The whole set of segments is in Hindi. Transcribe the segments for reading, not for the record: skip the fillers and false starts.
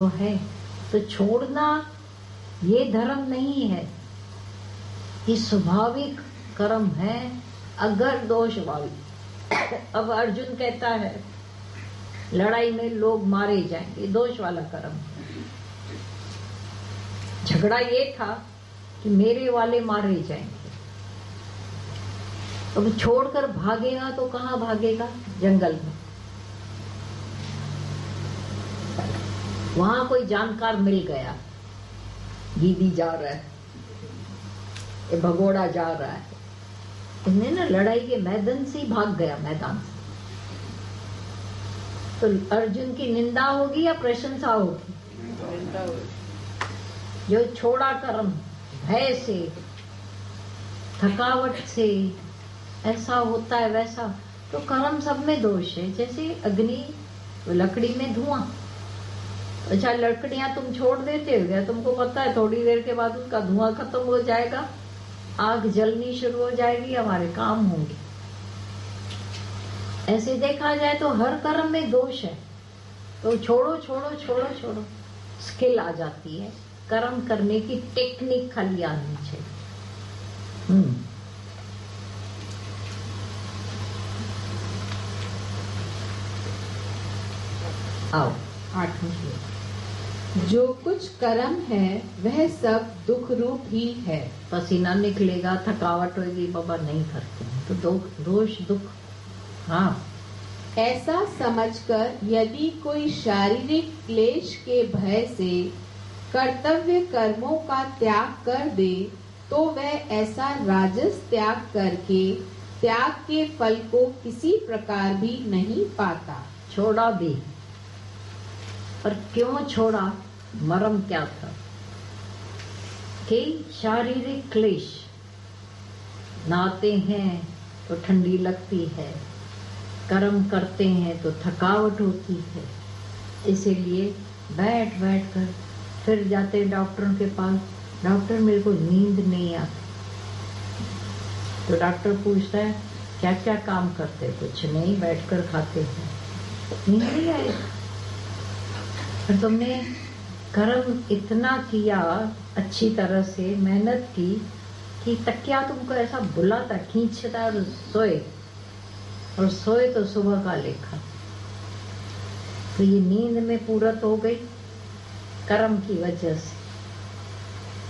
है तो छोड़ना ये धर्म नहीं है, ये स्वाभाविक कर्म है अगर दोष भावी। अब अर्जुन कहता है लड़ाई में लोग मारे जाएंगे, दोष वाला कर्म है। झगड़ा ये था कि मेरे वाले मारे जाएंगे। अब छोड़कर भागेगा तो कहाँ भागेगा? जंगल में। वहां कोई जानकार मिल गया, दीदी जा रहा है, ये भगोड़ा जा रहा है, इसने ना लड़ाई के मैदान से ही भाग गया, मैदान से। तो अर्जुन की निंदा होगी या प्रशंसा होगी? जो छोड़ा कर्म भय से, थकावट से ऐसा होता है वैसा, तो कर्म सब में दोष है। जैसे अग्नि, लकड़ी में धुआं। अच्छा, लकड़ियां तुम छोड़ देते हो क्या? तुमको पता है थोड़ी देर के बाद उसका धुआं खत्म हो जाएगा, आग जलनी शुरू हो जाएगी, हमारे काम होंगे। ऐसे देखा जाए तो हर कर्म में दोष है। तो छोड़ो छोड़ो छोड़ो छोड़ो, स्किल आ जाती है, कर्म करने की टेक्निक खाली आनी चाहिए। आओ 8वां श्लोक। जो कुछ कर्म है वह सब दुख रूप ही है। पसीना निकलेगा, थकावट होगी, बाबा नहीं करते हैं तो दोष दुख। हाँ, ऐसा समझकर यदि कोई शारीरिक क्लेश के भय से कर्तव्य कर्मों का त्याग कर दे तो वह ऐसा राजस त्याग करके त्याग के फल को किसी प्रकार भी नहीं पाता। छोड़ा भी, पर क्यों छोड़ा? मर्म क्या था कि शारीरिक क्लेश, नहाते हैं तो ठंडी लगती है, कर्म करते हैं तो थकावट होती है, इसीलिए बैठ बैठ कर फिर जाते हैं डॉक्टरों के पास, डॉक्टर मेरे को नींद नहीं आती। तो डॉक्टर पूछता है क्या क्या काम करते? कुछ नहीं, बैठकर खाते हैं, नींद नहीं आएगी। फिर तुमने कर्म इतना किया, अच्छी तरह से मेहनत की कि तकिया तुमको ऐसा बुलाता, खींचता और सोए तो सुबह का लेखा। तो ये नींद में पूरत हो गई कर्म की वजह से।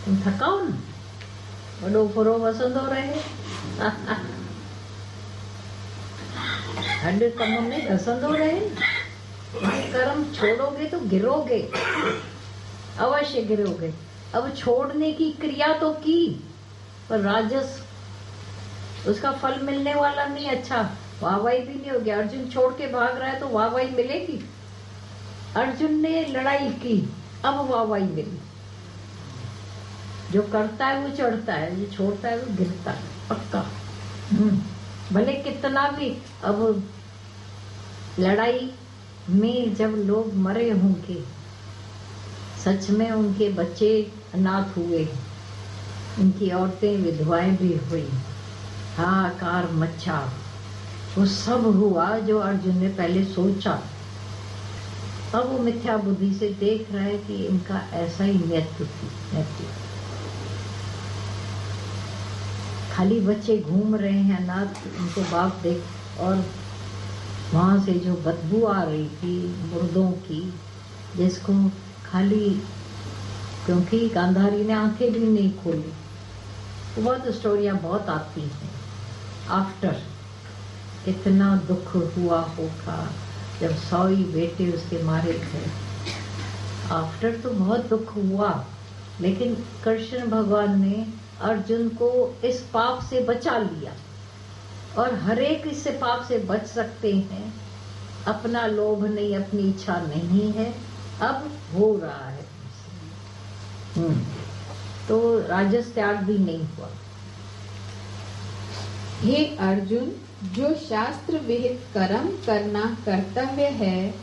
तुम थकाओ ना, बड़ो फुरो वसंद हो रहे हड्डी कमर में घसंद हो रहे। कर्म छोड़ोगे तो गिरोगे, अवश्य गिरोगे। अब छोड़ने की क्रिया तो की, पर राजस उसका फल मिलने वाला नहीं। अच्छा, वाहवाही भी नहीं होगी। अर्जुन छोड़ के भाग रहा है तो वाहवाही मिलेगी? अर्जुन ने लड़ाई की, अब वाहवाही मिली। जो करता है वो चढ़ता है, जो छोड़ता है वो गिरता है, पक्का। भले कितना भी। अब लड़ाई में जब लोग मरे होंगे, सच में उनके बच्चे अनाथ हुए, उनकी औरतें विधवाएं भी हुई, हाहाकार मचा, वो सब हुआ जो अर्जुन ने पहले सोचा। अब वो मिथ्या बुद्धि से देख रहा है कि इनका ऐसा ही मृत्यु थी। खाली बच्चे घूम रहे हैं अनाथ, उनको बाप देख, और वहां से जो बदबू आ रही थी मुर्दों की, जिसको खाली, क्योंकि गांधारी ने आंखें भी नहीं खोली। तो बहुत स्टोरियां बहुत आती हैं आफ्टर, कितना दुख हुआ होगा जब 100 ही बेटे उसके मारे गए। आफ्टर तो बहुत दुख हुआ, लेकिन कृष्ण भगवान ने अर्जुन को इस पाप से बचा लिया, और हर एक इससे पाप से बच सकते हैं। अपना लोभ नहीं, अपनी इच्छा नहीं है, अब हो रहा है। तो राजस त्याग भी नहीं हुआ। हे अर्जुन, जो शास्त्र विहित कर्म करना कर्तव्य है,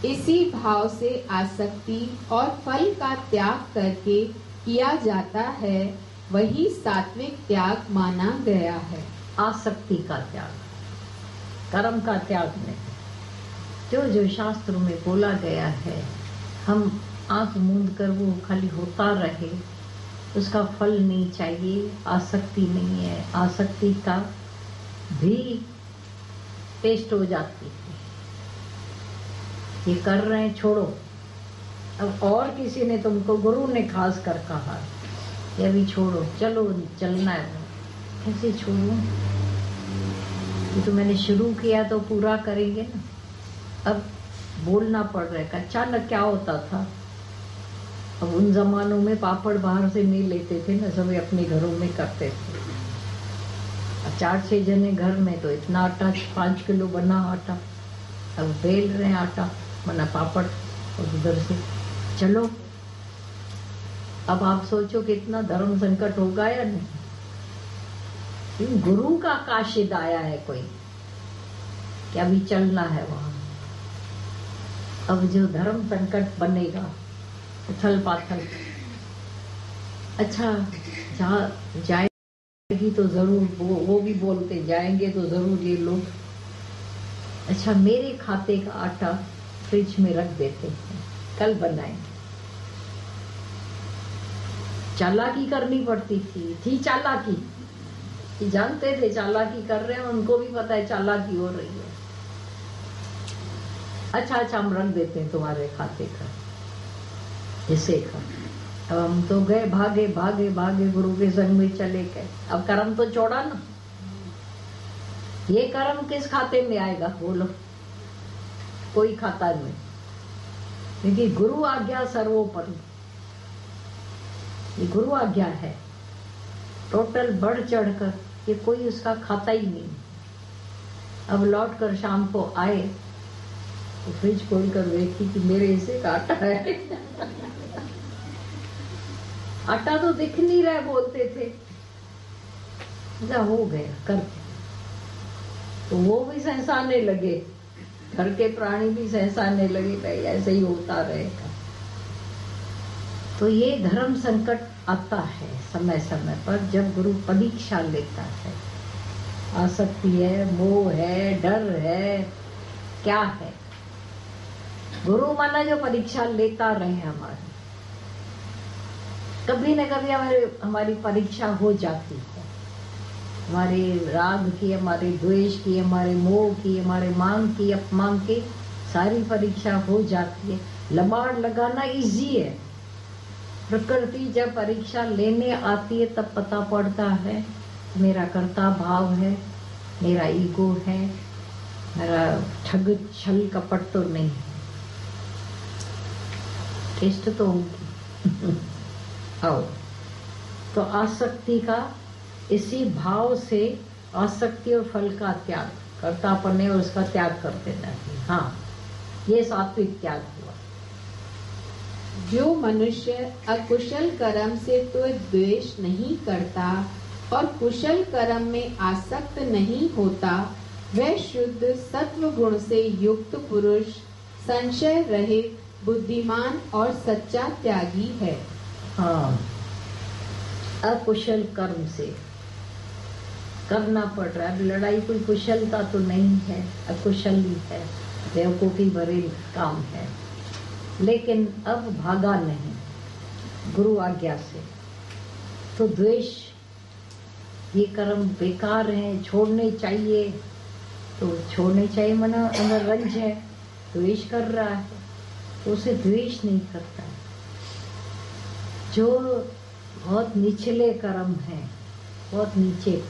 इसी भाव से आसक्ति और फल का त्याग करके किया जाता है, वही सात्विक त्याग माना गया है। आसक्ति का त्याग, कर्म का त्याग नहीं। जो जो शास्त्रों में बोला गया है, हम आंख मूंद कर वो खाली होता रहे, उसका फल नहीं चाहिए, आसक्ति नहीं है, आसक्ति का भी टेस्ट हो जाती है। ये कर रहे हैं, छोड़ो। अब और किसी ने तुमको, गुरु ने खास कर कहा, ये भी छोड़ो, चलो चलना है। कैसे छोड़ूं? ये तो मैंने शुरू किया तो पूरा करेंगे ना। अब बोलना पड़ रहा है। अचानक क्या होता था, अब उन जमानों में पापड़ बाहर से नहीं लेते थे ना, सब अपने घरों में करते थे। 4-6 जने घर में तो इतना आटा, 5 किलो बना आटा, अब बेल रहे हैं आटा बना पापड़, और उधर से चलो। अब आप सोचो कितना धर्म संकट होगा या नहीं। गुरु का काशिद आया है कोई, क्या भी चलना है वहां। अब जो धर्म संकट बनेगा, उथल पाथल। अच्छा, जहाँ जाएगी तो जरूर वो भी बोलते जाएंगे तो जरूर ये लोग। अच्छा, मेरे खाते का आटा फ्रिज में रख देते हैं, कल बनाएंगे। चालाकी करनी पड़ती थी चालाकी, जानते थे चालाकी कर रहे हैं, उनको भी पता है चालाकी हो रही है। अच्छा हम रख देते हैं तुम्हारे खाते का, इसे का। अब हम तो गए, भागे भागे भागे गुरु के संग में चले गए। अब कर्म तो छोड़ा ना, ये कर्म किस खाते में आएगा बोलो? कोई खाता नहीं, क्योंकि गुरु आज्ञा सर्वोपरि, ये गुरु आज्ञा है। टोटल बढ़ चढ़ कर ये कोई उसका खाता ही नहीं। अब लौट कर शाम को आए तो फ्रिज खोल कर देखी कि मेरे हिस्से का आटा है। आटा तो दिख नहीं रहा, बोलते थे। हो गया कर, तो वो भी सहसाने लगे, घर के प्राणी भी सहसाने लगे, भाई ऐसे ही होता रहेगा। तो ये धर्म संकट आता है समय समय पर, जब गुरु परीक्षा लेता है। आसक्ति है, मोह है, डर है, क्या है? गुरु माना जो परीक्षा लेता रहे हमारी, कभी न कभी हमारी परीक्षा हो जाती है। हमारे राग की, हमारे द्वेष की, हमारे मोह की, हमारे मांग की, अपमांग की, सारी परीक्षा हो जाती है। लबाड़ लगाना इजी है। प्रकृति जब परीक्षा लेने आती है तब पता पड़ता है मेरा कर्ता भाव है, मेरा ईगो है, मेरा ठग छल कपट तो नहीं है। टेस्ट तो होगी। आओ, तो आसक्ति का, इसी भाव से आसक्ति और फल का त्याग, कर्तापन और उसका त्याग कर देना। हाँ, ये सात्विक त्याग हुआ। जो मनुष्य अकुशल कर्म से तो द्वेष नहीं करता और कुशल कर्म में आसक्त नहीं होता, वह शुद्ध सत्व गुण से युक्त पुरुष, संशय रहित, बुद्धिमान और सच्चा त्यागी है। हाँ, अकुशल कर्म से करना पड़ रहा है। लड़ाई कोई कुशलता तो नहीं है, अकुशल ही है, बेवकूफी भरे काम है। लेकिन अब भागा नहीं गुरु आज्ञा से, तो द्वेष, ये कर्म बेकार है, छोड़ने चाहिए, तो छोड़ने चाहिए। मना अंदर रंज है, द्वेष कर रहा है, तो उसे द्वेष नहीं करता। जो बहुत निचले कर्म है, बहुत नीचे,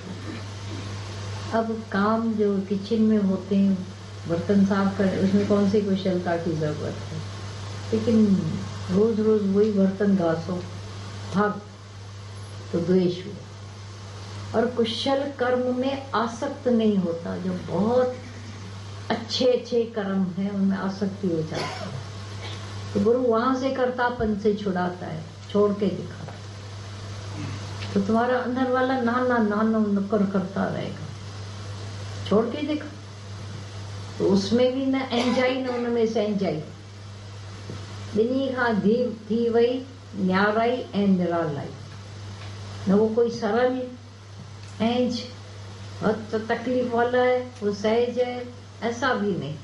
अब काम जो किचन में होते हैं, बर्तन साफ कर, उसमें कौन सी कुशलता की जरूरत है? लेकिन रोज रोज वही बर्तन घासो, भाग, तो द्वेष हुआ। और कुशल कर्म में आसक्त नहीं होता। जो बहुत अच्छे अच्छे कर्म है उनमें आसक्ति हो जाती है, तो गुरु वहां से कर्तापन से छुड़ाता है, छोड़ के दिखाता है। तो तुम्हारा अंदर वाला नाना नाना नकर करता रहेगा, छोड़ के दिखा, तो उसमें भी न एंजाई न उनमें से एंजाई। बिनी खां थी वही न्याराई एंड निरालाई, न वो कोई सरल एंज बहुत तकलीफ वाला है, वो सहज है, ऐसा भी नहीं।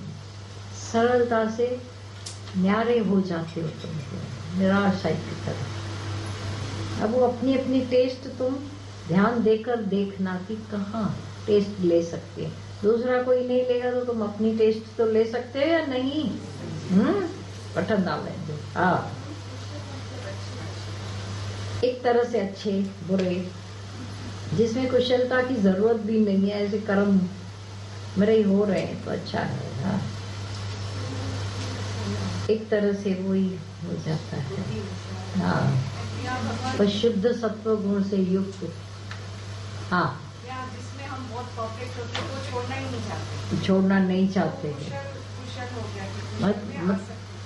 सरलता से न्यारे हो जाते हो तुम। निराशा की तरफ। अब वो अपनी अपनी टेस्ट तुम ध्यान देकर देखना कि कहाँ टेस्ट ले सकते हैं। दूसरा कोई नहीं लेगा तो तुम अपनी टेस्ट तो ले सकते हो या नहीं? पठन डाल। हाँ, एक तरह से अच्छे बुरे, जिसमें कुशलता की जरूरत भी नहीं है, ऐसे कर्म मेरे हो रहे हैं तो अच्छा है। हाँ, एक तरह से वही हो जाता है। हाँ, पर शुद्ध सत्व गुण से युक्त। हाँ, जिसमें हम बहुत परफेक्ट होते हैं वो छोड़ना ही नहीं चाहते, छोड़ना नहीं चाहते हैं। कुशल हो गया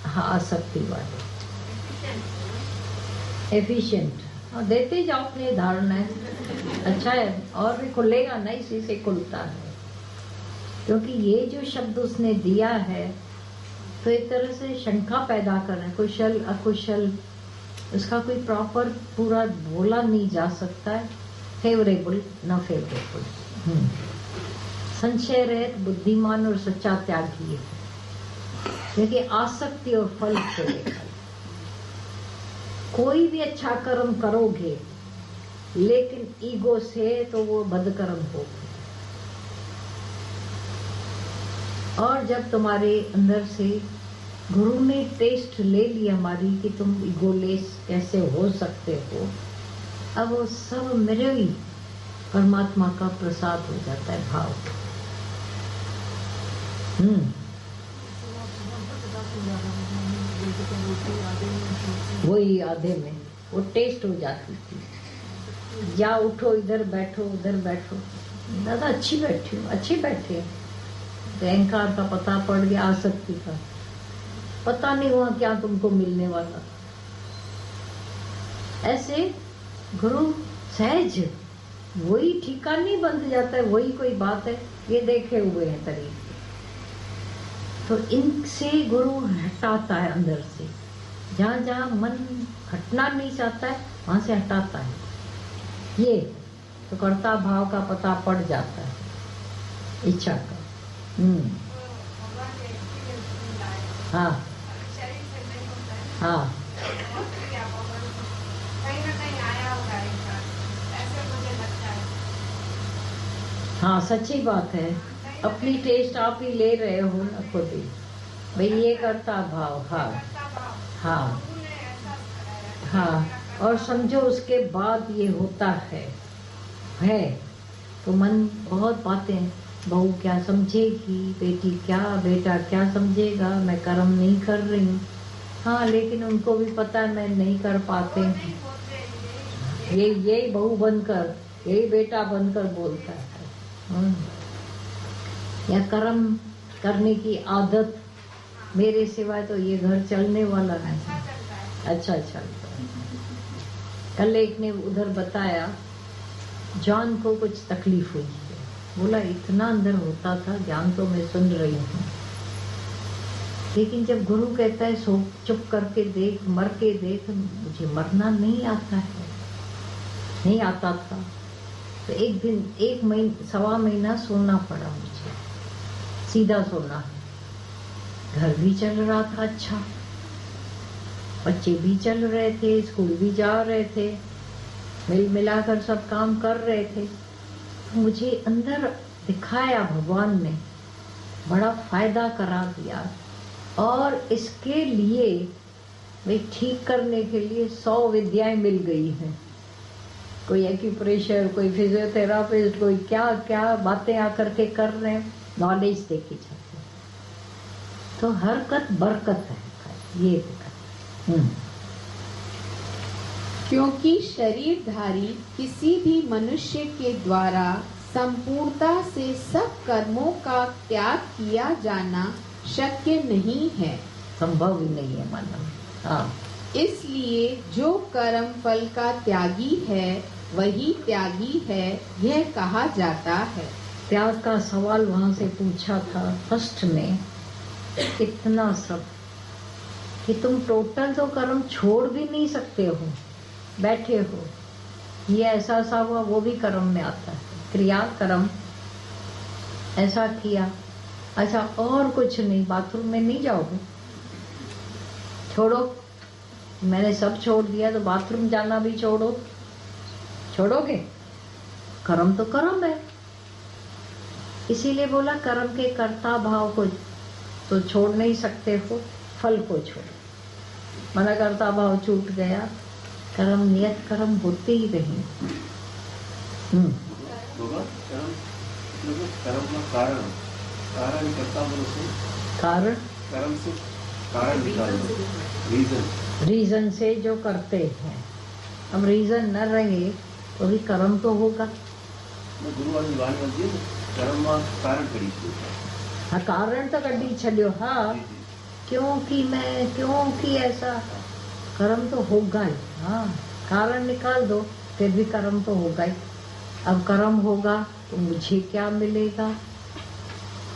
हाँ, आसक्ति वाले, एफिशिएंट। और देते जाओ अपनी धारणाएं, अच्छा है, और भी खुलेगा ना, इसी से खुलता है। क्योंकि ये जो शब्द उसने दिया है तो एक तरह से शंका पैदा कर रहे हैं, कुशल अकुशल, उसका कोई प्रॉपर पूरा बोला नहीं जा सकता है। फेवरेबल न फेवरेबल, संशय रहित बुद्धिमान और सच्चा त्यागी है। क्योंकि आसक्ति और फल से कोई भी अच्छा कर्म करोगे लेकिन ईगो से तो वो बदकर्म होगा। और जब तुम्हारे अंदर से गुरु ने टेस्ट ले लिया हमारी कि तुम ईगोलेस कैसे हो सकते हो, अब वो सब मेरे ही परमात्मा का प्रसाद हो जाता है, भाव। वही आधे में वो टेस्ट हो जाती थी। या उठो, इधर बैठो, उधर बैठो, दादा अच्छी बैठी हूँ, अच्छी बैठे। अहंकार का पता पड़ गया, आसक्ति का पता नहीं हुआ क्या तुमको मिलने वाला। ऐसे गुरु सहज वही ठिकाने बंध जाता है, वही कोई बात है, ये देखे हुए हैं तरीके। तो इनसे गुरु हटाता है अंदर से, जहाँ जहाँ मन हटना नहीं चाहता है वहां से हटाता है। ये तो कर्ता भाव का पता पड़ जाता है, इच्छा का। हाँ हाँ, हाँ सच्ची बात है। अपनी टेस्ट आप ही ले रहे हो ना खुद ही, भाई ये करता भाव। हाँ हाँ हाँ, और समझो उसके बाद ये होता है तो मन बहुत बातें, बहू क्या समझेगी, बेटी क्या, बेटा क्या समझेगा, मैं कर्म नहीं कर रही हूँ। हाँ, लेकिन उनको भी पता है मैं नहीं कर पाते। यही बहू बनकर, यही बेटा बनकर बोलता है। या कर्म करने की आदत, मेरे सिवाय तो ये घर चलने वाला नहीं। अच्छा चलता। कल एक ने उधर बताया, जान को कुछ तकलीफ हुई है, बोला इतना अंदर होता था, ज्ञान तो मैं सुन रही हूँ, लेकिन जब गुरु कहता है सो चुप करके देख, मर के देख, मुझे मरना नहीं आता है, नहीं आता था। तो एक दिन, एक महीना, सवा महीना सोना पड़ा मुझे, सीधा सोना। घर भी चल रहा था अच्छा, बच्चे भी चल रहे थे, स्कूल भी जा रहे थे, मिल मिलाकर सब काम कर रहे थे। मुझे अंदर दिखाया भगवान ने, बड़ा फायदा करा दिया। और इसके लिए भाई ठीक करने के लिए 100 विद्याएं मिल गई हैं। कोई एक्यूप्रेशर, कोई फिजियोथेरापिस्ट, कोई क्या क्या बातें आकर के कर रहे हैं, नॉलेज देखी जाती है। तो हरकत बरकत है, ये देखा। क्योंकि शरीरधारी किसी भी मनुष्य के द्वारा संपूर्णता से सब कर्मों का त्याग किया जाना शक्य नहीं है, संभव ही नहीं है मानव। हाँ, इसलिए जो कर्म फल का त्यागी है वही त्यागी है, यह कहा जाता है। त्याग का सवाल वहां से पूछा था फर्स्ट में, इतना सब कि तुम टोटल तो कर्म छोड़ भी नहीं सकते हो, बैठे हो, ये ऐसा सा हुआ, वो भी कर्म में आता है, क्रिया कर्म। ऐसा किया, अच्छा और कुछ नहीं, बाथरूम में नहीं जाओगे, छोड़ो, मैंने सब छोड़ दिया तो बाथरूम जाना भी छोड़ोगे? कर्म तो कर्म है। इसीलिए बोला कर्म के कर्ता भाव को तो छोड़ नहीं सकते हो, फल को छोड़ो। मना कर्ता भाव छूट गया, कर्म नियत कर्म होते ही रहे। कर्म का कारण कर्ता से कारण कर्म से कारण रीजन से जो करते हैं। अब रीजन न रहे तो भी कर्म तो होगा। गुरु वाली वाणी होती है कर्म कारण करी हाँ, कारण तो कड्डी छड़ियो। हाँ, क्योंकि ऐसा कर्म तो होगा ही। हाँ, कारण निकाल दो फिर भी कर्म तो होगा ही। अब कर्म होगा तो मुझे क्या मिलेगा?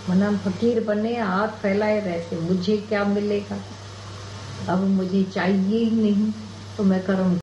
मना फकीर बने हाथ फैलाए रहते, मुझे क्या मिलेगा? अब मुझे चाहिए ही नहीं तो मैं कर्म